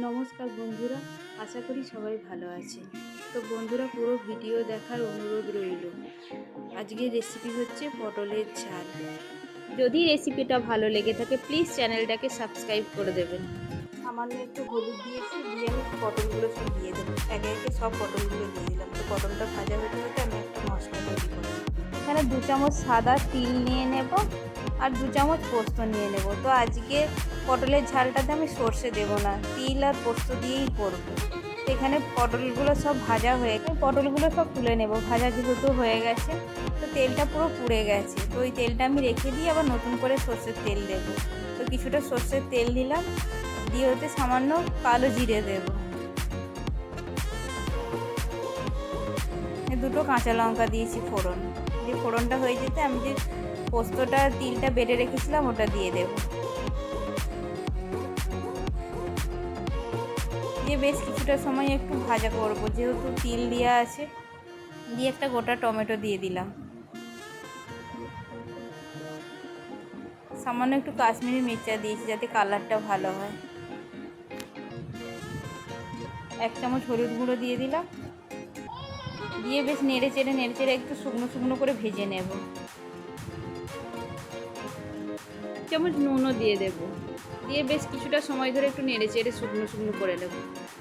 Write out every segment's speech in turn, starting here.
নমস্কার বন্ধুরা, আশা করি সবাই ভালো আছে। তো বন্ধুরা, পুরো ভিডিও দেখার অনুরোধ রইল। আজকের রেসিপি হচ্ছে পটলের ঝাল। যদি রেসিপিটা ভালো লেগে থাকে প্লিজ চ্যানেলটাকে সাবস্ক্রাইব করে দেবেন। সামান্য একটু হলুদ দিয়েছি, দিয়ে আমি পটলগুলো সব দিয়ে দেবো। একে একে সব পটলগুলো দিয়ে দিলাম। তো পটলটা ভাজা হতে হতে আমি একটা মশলা তৈরি করব। এখানে 2 চামচ সাদা তিল নিয়ে নেব আর 2 চামচ পোস্ত নিয়ে নেব। তো আজকে পটলের ঝালটাতে আমি সর্ষে দেবো না, তিল আর পোস্ত দিয়েই করব। এখানে পটলগুলো সব ভাজা হয়ে গেছে, পটলগুলো সব তুলে নেব। ভাজা যেহেতু হয়ে গেছে তো তেলটা পুরো পুড়ে গেছে, তো ওই তেলটা আমি রেখে দিয়ে আবার নতুন করে সর্ষের তেল দেবো। তো কিছুটা সর্ষের তেল দিলাম, দিয়ে ওতে সামান্য কালো জিরে দেবো, দুটো কাঁচা লঙ্কা দিয়েছি ফোড়ন। দিয়ে ফোড়নটা হয়ে যেতে আমি যে পোস্তটা তিলটা বেটে রেখেছিলাম ওটা দিয়ে দেবো। দিয়ে বেশ কিছুটা সময় একটু ভাজা করব, যেহেতু তিল দেওয়া আছে। দিয়ে একটা গোটা টমেটো দিয়ে দিলাম, সামান্য একটু কাশ্মীরি মির্চা দিয়েছি যাতে কালারটা ভালো হয়। 1 চামচ হলুদ গুঁড়ো দিয়ে দিলাম, দিয়ে বেশ নেড়ে চেড়ে একটু শুকনো শুকনো করে ভেজে নেব। 1 চামচ নুনও দিয়ে দেবো, দিয়ে বেশ কিছুটা সময় ধরে একটু নেড়ে চেড়ে শুকনো শুকনো করে নেব।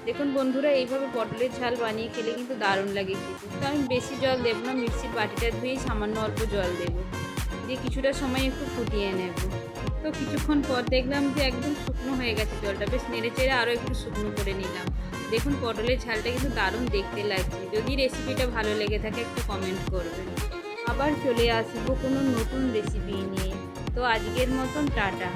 দেখুন বন্ধুরা, এইভাবে পটলের ঝাল বানিয়ে খেলে কিন্তু দারুণ লাগে খেতে। তো আমি বেশি জল দেবো না, মিক্সির বাটিটা ধুয়েই সামান্য অল্প জল দেবো, দিয়ে কিছুটা সময় একটু ফুটিয়ে নেব। তো কিছুক্ষণ পর দেখলাম যে একদম শুকনো হয়ে গেছে জলটা, বেশ নেড়ে চেড়ে আরও একটু শুকনো করে নিলাম। দেখুন পটলের ঝালটা কিন্তু দারুণ দেখতে লাগছে। যদি রেসিপিটা ভালো লেগে থাকে একটা কমেন্ট করবেন। আবার চলে আসবো কোনো নতুন রেসিপি নিয়ে। তো আজকের মতন টাটা।